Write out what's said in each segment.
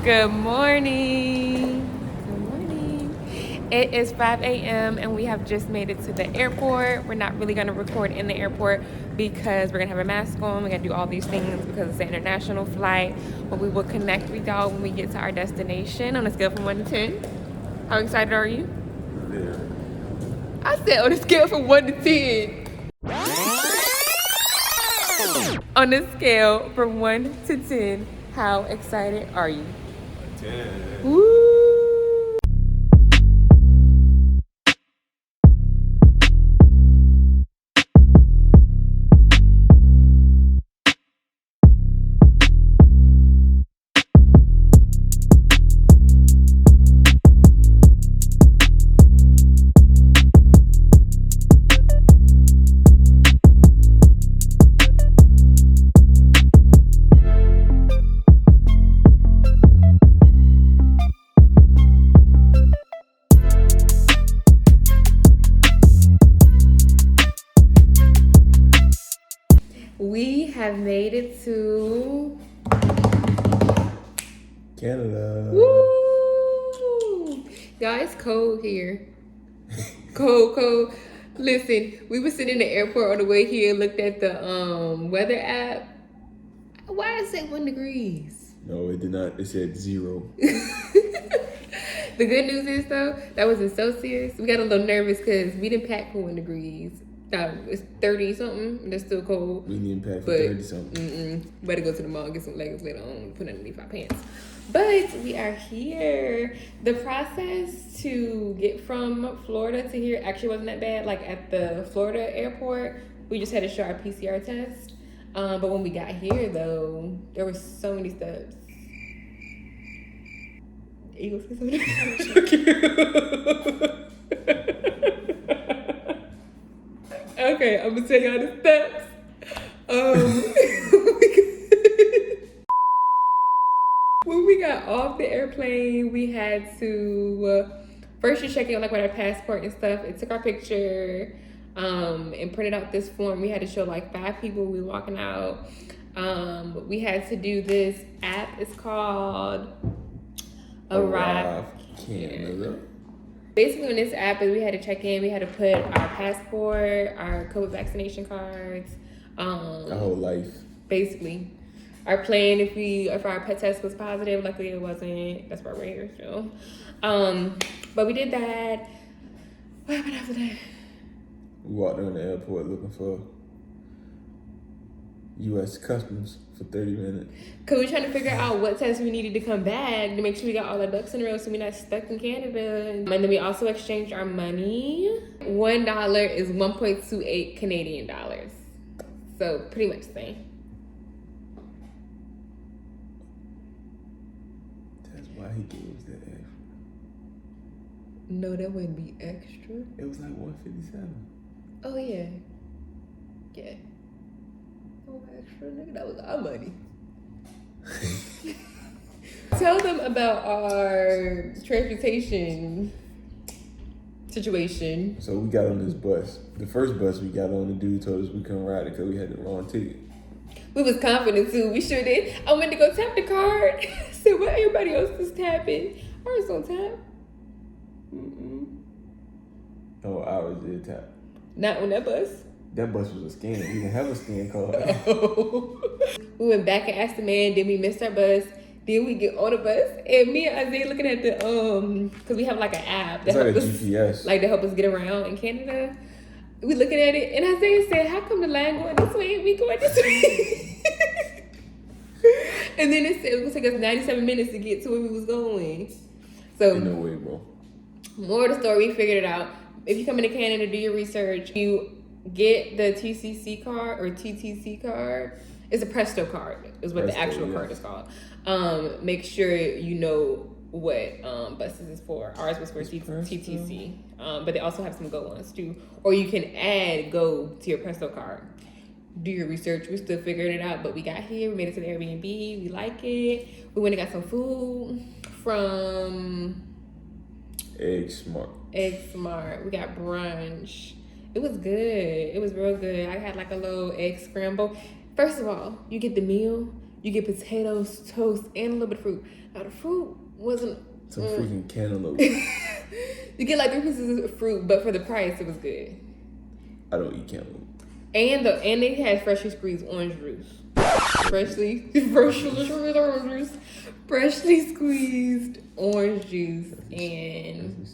Good morning. Good morning. It is 5 a.m. and we have just made it to the airport. We're not really going to record in the airport because we're going to have a mask on. We're going to do all these things because it's an international flight. But we will connect with y'all when we get to our destination on a scale from 1 to 10. How excited are you? Yeah. I said on a scale from 1 to 10. On a scale from 1 to 10, how excited are you? 10. Woo! We have made it to Canada. woo! Y'all, it's cold here. Cold. Listen, we were sitting in the airport on the way here, looked at the weather app. Why did it say 1 degrees? No, it did not. It said 0. The good news is though, that was in Celsius. We got a little nervous because we didn't pack for 1 degrees. It's 30 something. That's still cold. We didn't pack for But 30 something. better go to the mall and get some leggings later on, put underneath our pants. But we are here. The process to get from Florida to here actually wasn't that bad. Like at the Florida airport, we just had to show our PCR test. But when we got here though, there were so many steps. You gonna say something? Okay, I'm gonna tell y'all the steps. When we got off the airplane, we had to first just check in like with our passport and stuff. It took our picture and printed out this form. We had to show like 5 people we were walking out. We had to do this app. It's called Arrive Canada. Basically, on this app, we had to check in. We had to put our passport, our COVID vaccination cards, Our whole life. basically our plan. If our pet test was positive, luckily it wasn't. That's why we're here still. But we did that. What happened after that? We walked around the airport looking for U.S. Customs for 30 minutes. Cause we're trying to figure out what test we needed to come back to make sure we got all our ducks in a row so we're not stuck in Canada. And then we also exchanged our money. $1 is 1.28 Canadian dollars. So pretty much the same. That's why he gave us that extra. No, that wouldn't be extra. It was like 157. Oh yeah. Yeah. Oh, extra nigga, that was our money. Tell them about our transportation situation. So we got on this bus. The first bus we got on, the dude told us we couldn't ride it because we had the wrong ticket. We was confident too. We sure did. I went to go tap the card. I said, what everybody else is tapping? Ours don't tap. Oh, ours did tap. Not on that bus. That bus was a scan. We didn't have a scan card. We went back and asked the man, then we missed our bus. Then we get on the bus, and me and Isaiah looking at the because we have like an app that It's like help a us, GPS. like to help us get around in Canada. We looking at it, and Isaiah said, "How come the line going this way and we going this way?" And then it said it was gonna take us 97 minutes to get to where we was going. So Ain't no way, bro. more of the story, we figured it out. If you come into Canada, do your research. You get the TCC card or TTC card. It's a Presto card, is what the Presto, actual yeah. card is called. Make sure you know what buses is for. Ours was for TTC, but they also have some Go ones too. Or you can add Go to your Presto card. Do your research. We still figuring it out, but we got here. We made it to the Airbnb. We like it. We went and got some food from Egg Smart. Egg Smart. We got brunch. It was good. It was real good. I had like a little egg scramble. First of all, you get the meal, You get potatoes, toast, and a little bit of fruit. Now the fruit wasn't Some freaking cantaloupe. You get like 3 pieces of fruit, but for the price, it was good. I don't eat cantaloupe. And they had freshly squeezed orange juice. Freshly squeezed orange juice and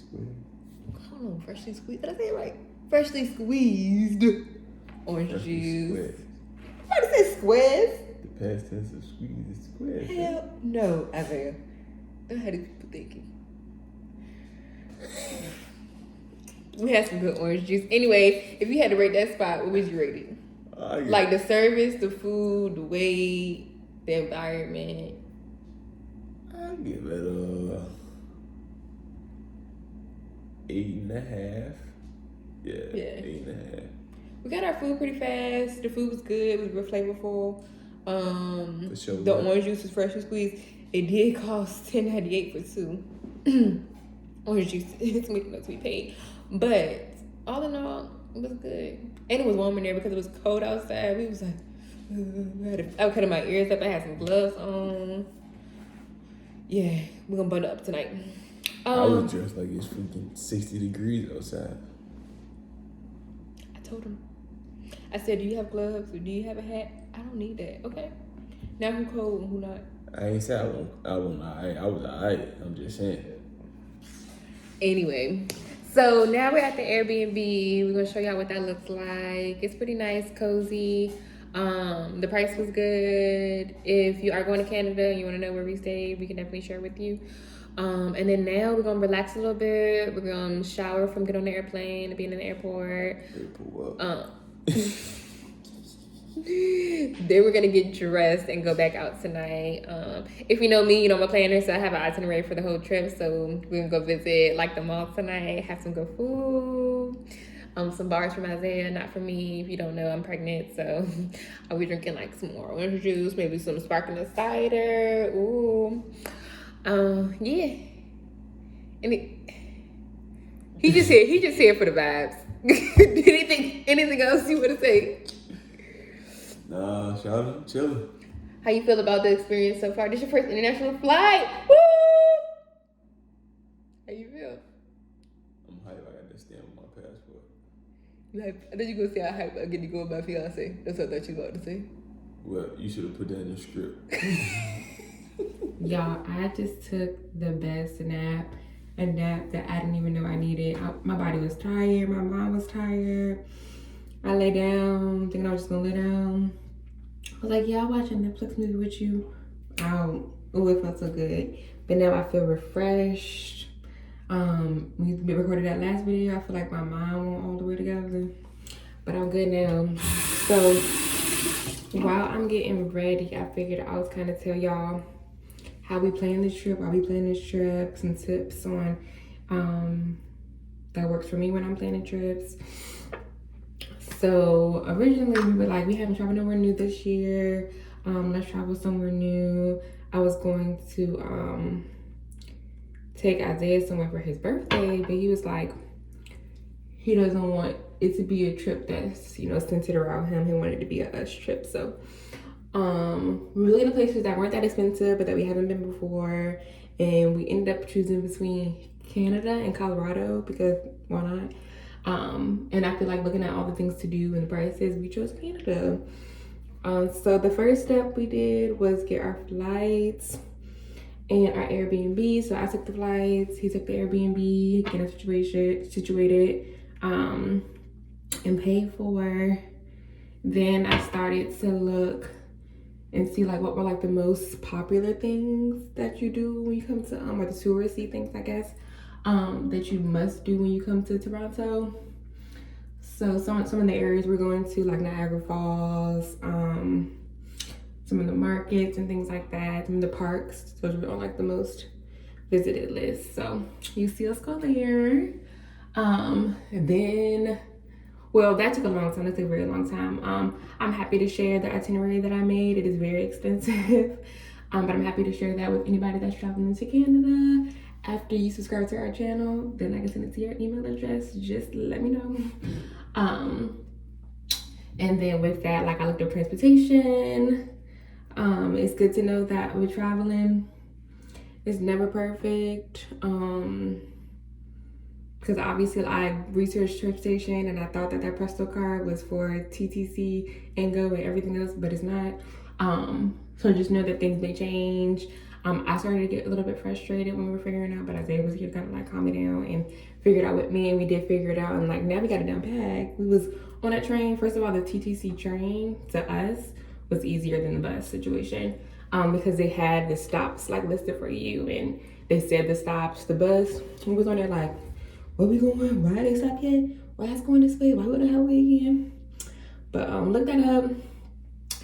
I don't know, freshly squeezed. Did I say it right? Freshly squeezed orange juice. Why did I say squares? The past tense of squeeze is squares. Hell no, Isaiah. I had people thinking. We had some good orange juice. Anyway, if you had to rate that spot, what would you rate it? Like the service, the food, the weight, the environment. I give it a 8.5. Yeah, 8.5. We got our food pretty fast. The food was good. It was real flavorful. For sure. The orange juice was freshly squeezed. It did cost $10.98 for 2 orange juice. It's making us we paid, but all in all, it was good. And it was warm in there because it was cold outside. We was like, I was cutting my ears up. I had some gloves on. Yeah, we're gonna bundle up tonight. I was dressed like it's freaking 60 degrees outside. I told him. I said, do you have gloves or do you have a hat? I don't need that. Okay. Now who cold and who not? I ain't say I was alright. I'm just saying. Anyway, so now we're at the Airbnb. We're gonna show y'all what that looks like. It's pretty nice, cozy. The price was good. If you are going to Canada and you want to know where we stay, we can definitely share with you. And then now we're gonna relax a little bit. We're gonna shower from getting on the airplane to being in the airport. Then we're gonna get dressed and go back out tonight. If you know me, you know I'm a planner, so I have an itinerary for the whole trip. So we're gonna go visit like the mall tonight, have some good food, some bars from Isaiah, not for me. If you don't know, I'm pregnant, so I'll be drinking like some more orange juice, maybe some sparkling cider. Ooh, yeah. And he just here for the vibes. Anything else you want to say? Nah, shout out, chillin'. How you feel about the experience so far? This your first international flight. Woo! How you feel? I'm hyped. I got this stamp on my passport. You hype? I thought you were gonna say I hype. I get to go with my fiance. That's what I thought you were about to say. Well, you should have put that in the script. Y'all, I just took the best nap, a nap that I didn't even know I needed. My body was tired. My mind was tired. I lay down, thinking I was just gonna lay down. I was like, yeah, I'll watch a Netflix movie with you. Oh, it felt so good. But now I feel refreshed. We recorded that last video. I feel like my mind went all the way together. But I'm good now. So while I'm getting ready, I figured I was kind of tell y'all how we plan this trip, why we plan this trip, some tips on that works for me when I'm planning trips. So originally we were like, we haven't traveled nowhere new this year. Let's travel somewhere new. I was going to take Isaiah somewhere for his birthday, but he was like, he doesn't want it to be a trip that's, you know, centered around him. He wanted it to be a us trip. So we were looking at places that weren't that expensive, but that we haven't been before. And we ended up choosing between Canada and Colorado because why not? And I feel like looking at all the things to do and the prices, we chose Canada. So the first step we did was get our flights and our Airbnb. So I took the flights, he took the Airbnb, get us situated, and paid for. Then I started to look and see like what were like the most popular things that you do when you come to or the touristy things, I guess, that you must do when you come to Toronto. So some of the areas we're going to, like Niagara Falls, some of the markets and things like that, some of the parks, those were on like the most visited list. So you see us go there. Then, well, that took a long time. That took a very long time. I'm happy to share the itinerary that I made. It is very extensive, but I'm happy to share that with anybody that's traveling to Canada. After you subscribe to our channel, then I can send it to your email address. Just let me know. And then with that, like I looked up transportation. It's good to know that we're traveling. It's never perfect. Because obviously I researched TripStation and I thought that Presto card was for TTC and Go and everything else, but it's not. So just know that things may change. I started to get a little bit frustrated when we were figuring out, but Isaiah was here to kind of like calm me down and figure it out with me, and we did figure it out. And like now we got it down pat. We was on that train. First of all, the TTC train to us was easier than the bus situation, because they had the stops like listed for you, and they said the stops. The bus, we was on there like, where we going? Why they stop yet? Why it's going this way? Why would the highway again? But look that up.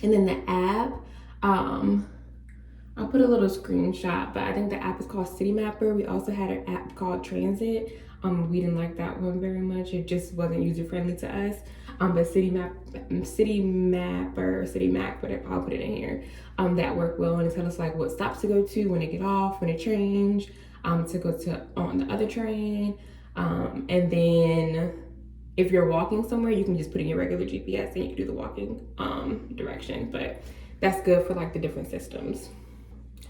And then the app, I'll put a little screenshot, but I think the app is called City Mapper. We also had an app called Transit. We didn't like that one very much. It just wasn't user friendly to us. But City Mapper, whatever, I'll put it in here. That worked well, and it tells us like what stops to go to, when to get off, when to change, to go to on the other train. And then if you're walking somewhere, you can just put in your regular GPS and you can do the walking direction. But that's good for like the different systems.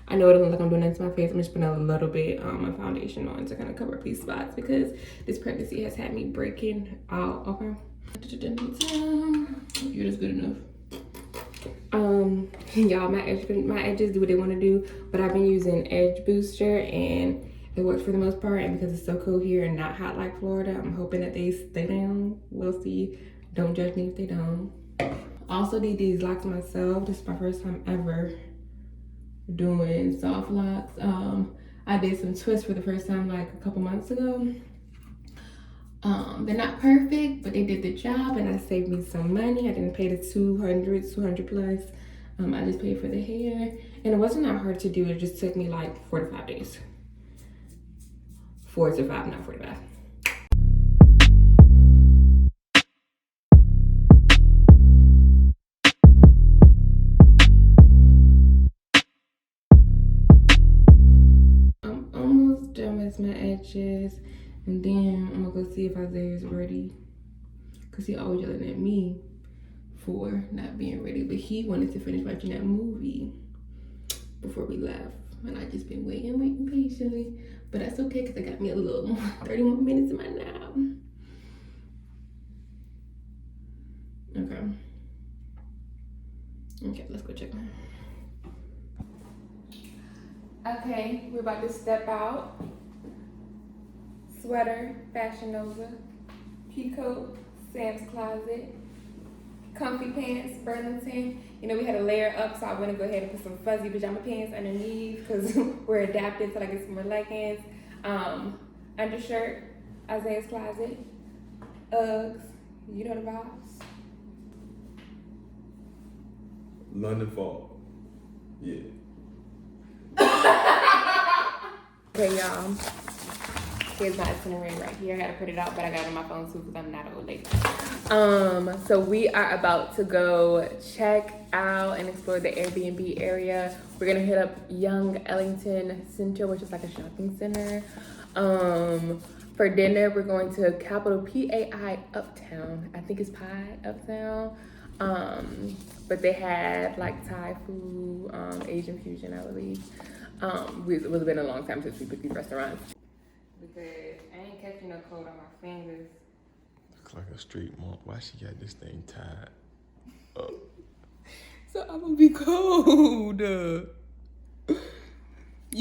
I know it doesn't look like I'm doing that to my face. I'm just putting a little bit of foundation on to kind of cover up these spots because this pregnancy has had me breaking out. Okay. You're just good enough. Y'all, my edges do what they want to do, but I've been using Edge Booster and it works for the most part. And because it's so cold here and not hot like Florida, I'm hoping that they stay down. We'll see. Don't judge me if they don't. Also did these locks myself. This is my first time ever doing soft locks. I did some twists for the first time like a couple months ago. They're not perfect, but they did the job and I saved me some money. I didn't pay the 200 plus. I just paid for the hair, and it wasn't that hard to do. It just took me like 4 to 5 days. 4 to 5, not 45. I'm almost done with my edges, and then I'm gonna go see if Isaiah's ready, because he always yelling at me for not being ready, but he wanted to finish watching that movie before we left, and I just been waiting patiently. But that's okay, because I got me a little 30 more minutes in my nap. Okay, let's go check. Okay, we're about to step out. Sweater, Fashion Nova. Peacoat, Sam's Closet. Comfy pants, Burlington. You know, we had to layer up, so I want to go ahead and put some fuzzy pajama pants underneath because we're adapted to like get some more leggings. Undershirt, Isaiah's Closet. Uggs, you know the vibes. London Fall. Yeah. Okay, y'all. Here's my itinerary right here. I gotta print it out, but I got it on my phone too because I'm not an old lady. So we are about to go check out and explore the Airbnb area. We're gonna hit up Young Ellington Center, which is like a shopping center. For dinner, we're going to Capital PAI Uptown. I think it's Pie Uptown. But they had like Thai food, Asian fusion, I believe. It was been a long time since we picked these restaurants. Because I ain't catching no cold on my fingers. Looks like a street monk. Why she got this thing tied up? So I'm gonna be cold. You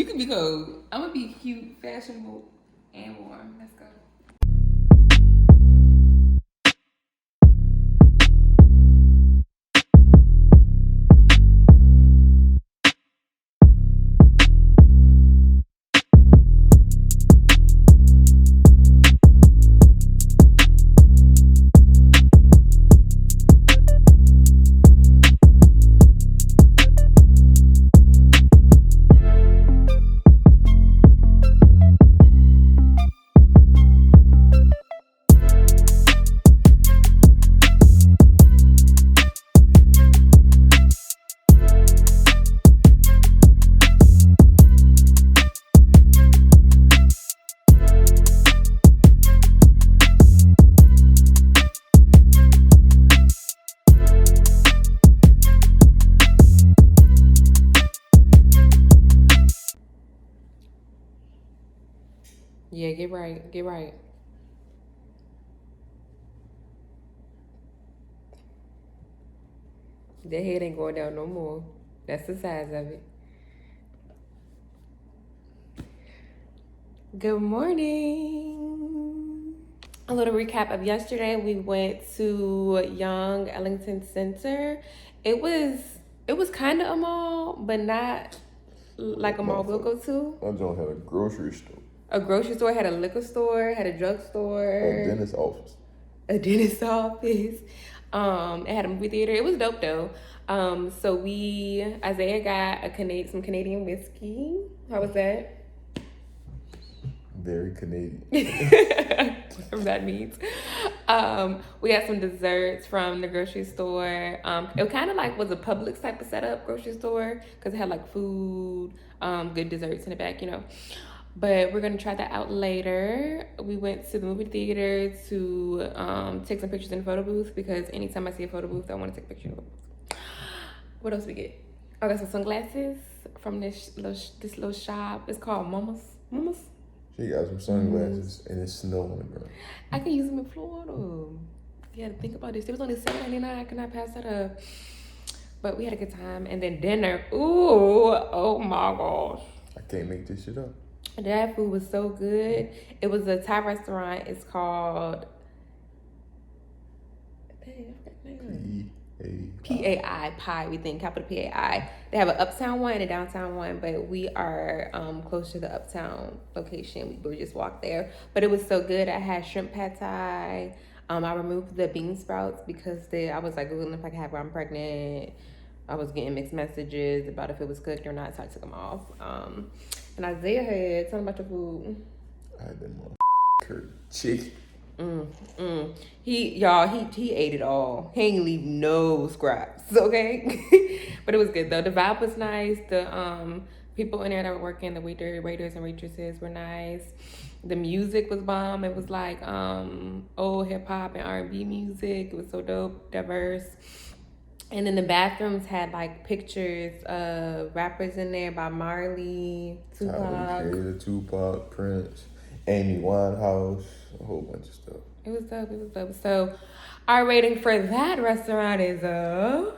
can be cold. I'm gonna be cute, fashionable, and warm. Let's go. Yeah, get right. Get right. That head ain't going down no more. That's the size of it. Good morning. A little recap of yesterday. We went to Young Ellington Center. It was kind of a mall, but not like a mall we'll go to. My joint had a grocery store. A grocery store, had a liquor store, had a drugstore. A dentist office. A dentist office. It had a movie theater. It was dope though. So Isaiah got some Canadian whiskey. How was that? Very Canadian. Whatever that means. We got some desserts from the grocery store. It kind of like was a Publix type of setup grocery store because it had like food, good desserts in the back, you know. But we're gonna try that out later. We went to the movie theater to take some pictures in the photo booth because anytime I see a photo booth, I want to take a picture in the photo booth. What else we get? I got some sunglasses from this little shop. It's called Mama's. She got some sunglasses and it's snow on the ground. I can use them in Florida. You had to think about this. It was only $7.99. I could not pass that up. But we had a good time. And then dinner. Ooh, oh my gosh. I can't make this shit up. That food was so good. It was a Thai restaurant. It's called PAI Pie. We think capital PAI. They have an uptown one and a downtown one, but we are close to the uptown location. We just walked there, but it was so good. I had shrimp pad thai. I removed the bean sprouts because I was like googling if I could have I'm pregnant. I was getting mixed messages about if it was cooked or not, so I took them off. And Isaiah had something about your food. I had them curry chicken. He ate it all. He ain't leave no scraps, okay? But it was good though. The vibe was nice. The people in there that were working, the waiters and waitresses were nice. The music was bomb. It was like old hip hop and R&B music. It was so dope, diverse. And then the bathrooms had like pictures of rappers in there by Marley, Tupac, Prince, Amy Winehouse, a whole bunch of stuff. It was dope. So our rating for that restaurant is I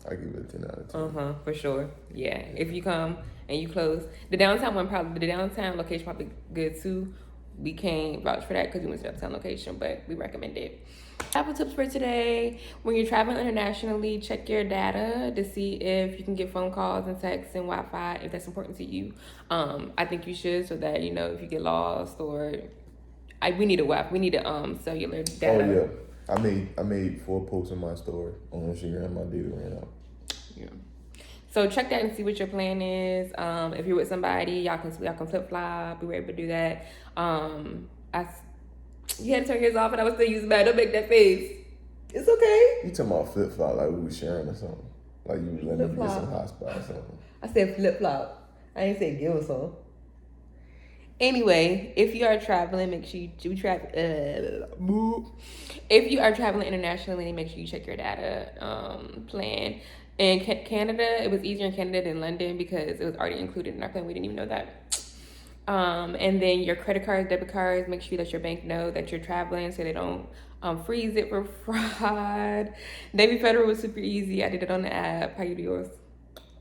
give it a 10 out of 10. For sure. Yeah. If you come and you close. The downtown location probably good too. We can't vouch for that because we went to the uptown location, but we recommend it. Travel tips for today. When you're traveling internationally, check your data to see if you can get phone calls and texts and Wi-Fi if that's important to you. I think you should, so that you know if you get lost or we need a Wi-Fi. We need a cellular data. Oh yeah, I made 4 posts in my story on Instagram. My data ran out. Yeah. So check that and see what your plan is. If you're with somebody, y'all can flip flop. We were able to do that. You had to turn yours off, and I was still using that. Don't make that face. It's okay. You talking about flip flop like we was sharing or something? Like you was letting me get some hot spot or something? I said flip flop. I ain't say give us some. Anyway, if you are traveling, make sure you travel. If you are traveling internationally, make sure you check your data plan. In Canada, it was easier in Canada than London because it was already included in our plan. We didn't even know that. And then your credit cards, debit cards, make sure you let your bank know that you're traveling so they don't freeze it for fraud. Navy Federal was super easy. I did it on the app. How you do yours?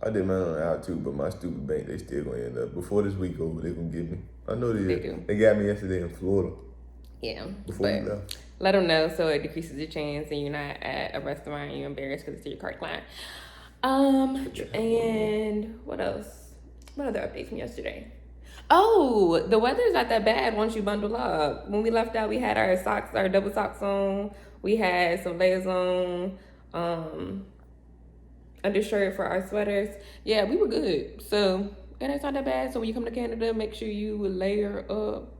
I did mine on the app too, but my stupid bank, they still gonna end up. Before this week over, they gonna get me. I know they do. They got me yesterday in Florida. Yeah. Before you left. Let them know so it decreases your chance and you're not at a restaurant and you're embarrassed because it's your card client. And what else? What other updates from yesterday? Oh, the weather's not that bad once you bundle up. When we left out, we had our socks, our double socks on. We had some layers on, undershirt for our sweaters. Yeah, we were good. So, and it's not that bad. So when you come to Canada, make sure you layer up.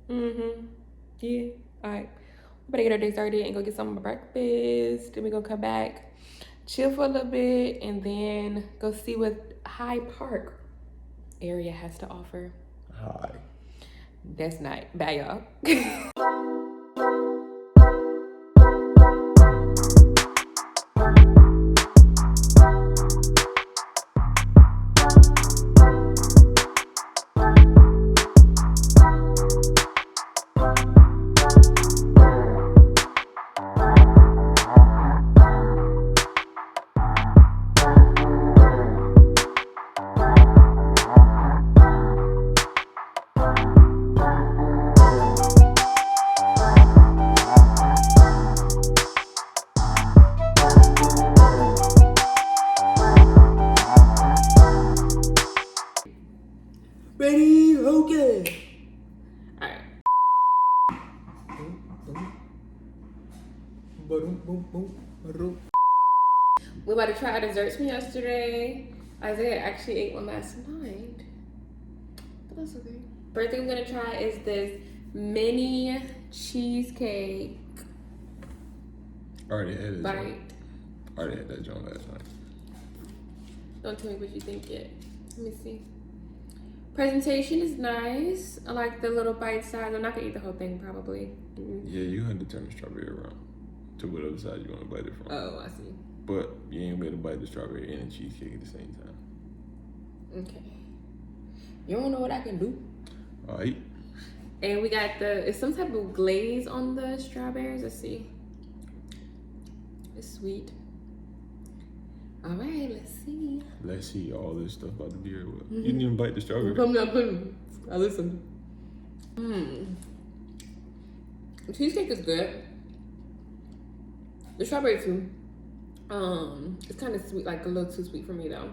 Yeah, all right. We better get our day started and go get some breakfast. Then we're going to come back, chill for a little bit, and then go see what Hyde Park area has to offer. Hi. That's night. Bye, y'all. Ready? Okay. Alright. We're about to try our desserts from yesterday. Isaiah actually ate one last night. But that's okay. First thing I'm gonna try is this mini cheesecake. Already had it. Bite. Already had that joint last night. Don't tell me what you think yet. Let me see. Presentation is nice. I like the little bite size. I'm not gonna eat the whole thing probably. Yeah, you had to turn the strawberry around to whatever side you want to bite it from. Oh, I see. But you ain't gonna be able to bite the strawberry and the cheesecake at the same time. Okay. You don't know what I can do. Alright. And we got it's some type of glaze on the strawberries. Let's see. It's sweet. All right, let's see. Let's see all this stuff about the beer. You didn't even bite the strawberry. I listen. The cheesecake is good. The strawberry too. It's kind of sweet, like a little too sweet for me though.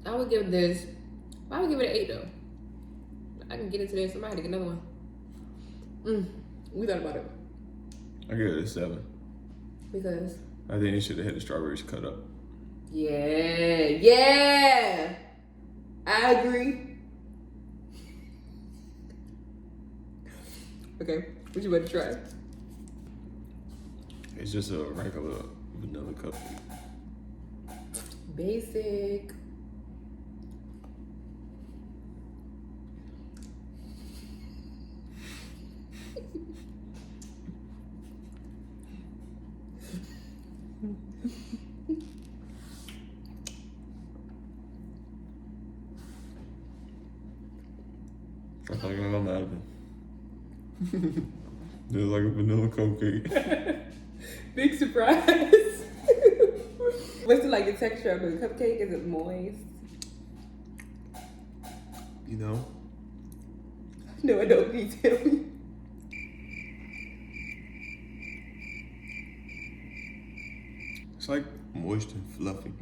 I would give it an 8 though. I can get into this. I might have to get another one. We thought about it. I give it a 7. Because? I think they should have had the strawberries cut up. Yeah. I agree. Okay, what you about to try? It's just a regular vanilla cupcake. Basic. I thought you were gonna imagine. It's like a vanilla cupcake. Big surprise. What's the texture of the cupcake? Is it moist? You know? No, I don't. Can you tell me? It's like moist and fluffy.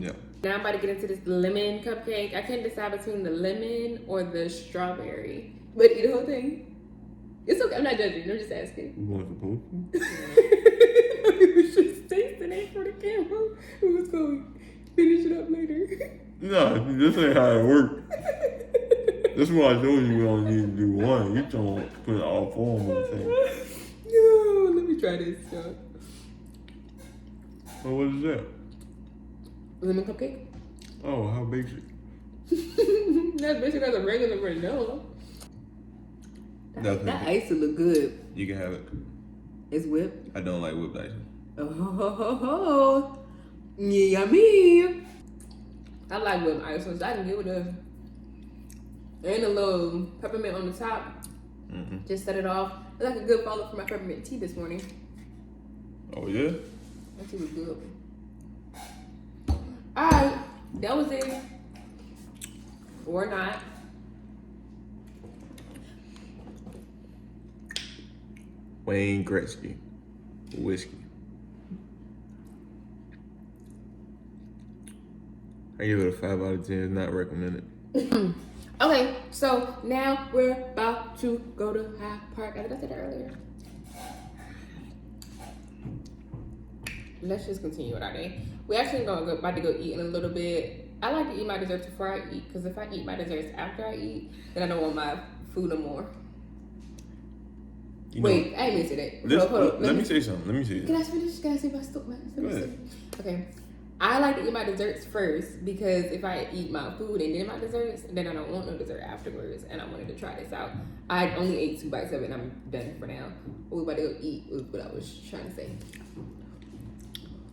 Yeah. Now I'm about to get into this lemon cupcake. I can't decide between the lemon or the strawberry. But eat the whole thing. It's okay. I'm not judging. I'm just asking. You want supposed to? We was just tasting it for the camera. We was going to finish it up later. No, this ain't how it works. This is why I told you we only need to do one. You don't put it all 4 on the thing. No, let me try this, y'all. Oh, what is that? Lemon cupcake? Oh, how basic. That's basically like a regular vanilla. That ice will look good. You can have it. It's whipped. I don't like whipped ice. Oh, yummy. I like whipped ice, so I can give it a little peppermint on the top. Just set it off. It's like a good follow for my peppermint tea this morning. Oh, yeah? That tea was good. Alright, that was it. Or not. Wayne Gretzky. Whiskey. I give it a 5 out of 10. Not recommended. Okay, so now we're about to go to Hyde Park. I think I said that earlier. Let's just continue with our day. We actually about to go eat in a little bit. I like to eat my desserts before I eat, because if I eat my desserts after I eat, then I don't want my food no more. Wait, I ain't mean to say that. Hold on. Let me say something. Can I finish? Can I say my story? Go ahead. Okay. I like to eat my desserts first, because if I eat my food and then my desserts, then I don't want no dessert afterwards. And I wanted to try this out. I only ate 2 bites of it and I'm done for now. We're about to go eat was what I was trying to say.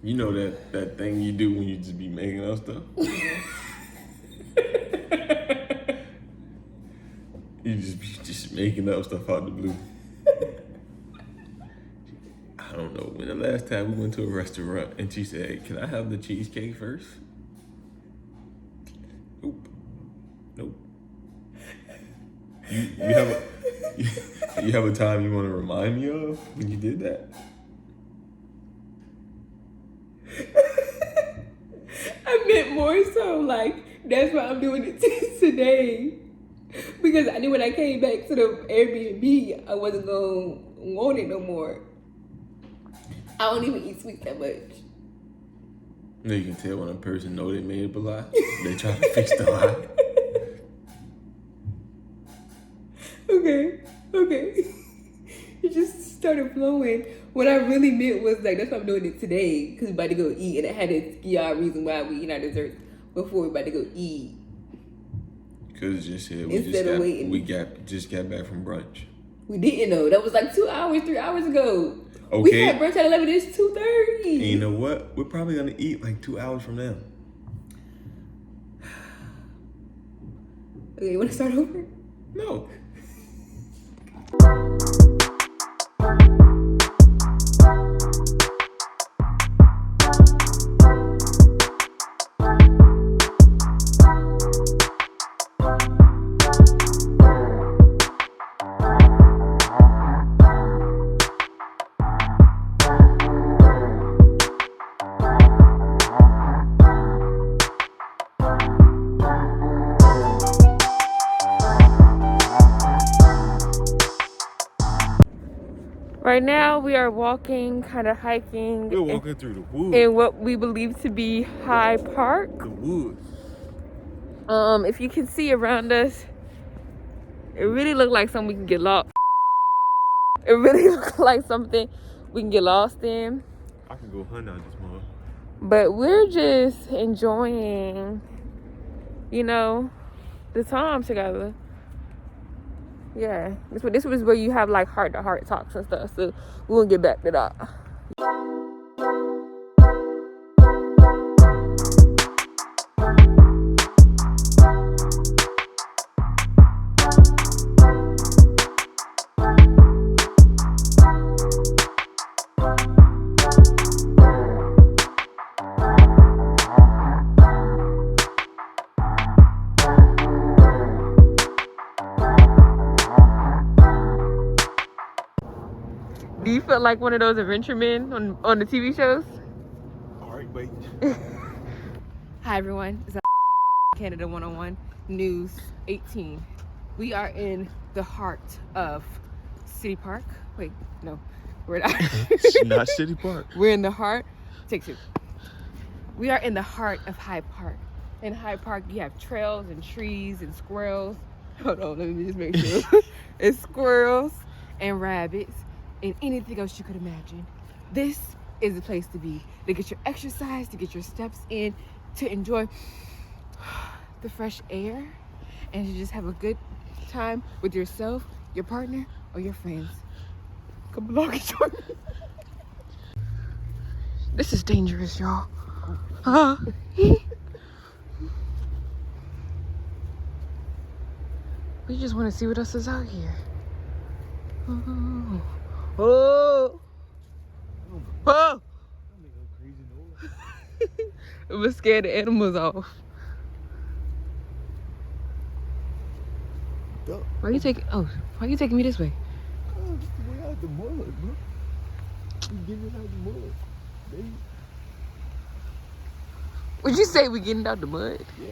You know that thing you do when you just be making up stuff? You just be making up stuff out the blue. I don't know. When the last time we went to a restaurant and she said, "Hey, can I have the cheesecake first?" Nope. You have a time you want to remind me of when you did that? I meant more so like that's why I'm doing it today. Because I knew when I came back to the Airbnb, I wasn't gonna want it no more. I don't even eat sweets that much. You can tell when a person know they made up a lie. They try to fix the lie. Okay. It just started flowing. What I really meant was like that's why I'm doing it today, because we're about to go eat, and I had to ski our reason why we eat our desserts before we're about to go eat. Because just said we just got back from brunch. We didn't know. That was like 2 hours, 3 hours ago. Okay. We had brunch at 11. It's 2:30. And you know what? We're probably gonna eat like 2 hours from now. Okay, you want to start over? No. Right now, we are walking, kind of hiking. We're walking through the woods. In what we believe to be Hyde Park. The woods. If you can see around us, it really looked like something we can get lost. It really looked like something we can get lost in. I can go hunt out this mother. But we're just enjoying, the time together. Yeah, this was where you have like heart-to-heart talks and stuff. So we won't get back to that. Do you feel like one of those adventure men on the TV shows? All right, wait. Hi everyone, it's Canada 101 News 18. We are in the heart of City Park. Wait, no, we're not. It's not City Park. We're in the heart. Take two. We are in the heart of Hyde Park. In Hyde Park, you have trails and trees and squirrels. Hold on, let me just make sure. It's squirrels and rabbits and anything else you could imagine. This is the place to be, to get your exercise, to get your steps in, to enjoy the fresh air, and to just have a good time with yourself, your partner, or your friends. Come along and join me. This is dangerous, y'all. We just want to see what else is out here. Oh! It was scared the animals off. Why you taking me this way? We're out the mud, bro. We getting out the mud, baby. Would you say we getting out the mud? Yeah.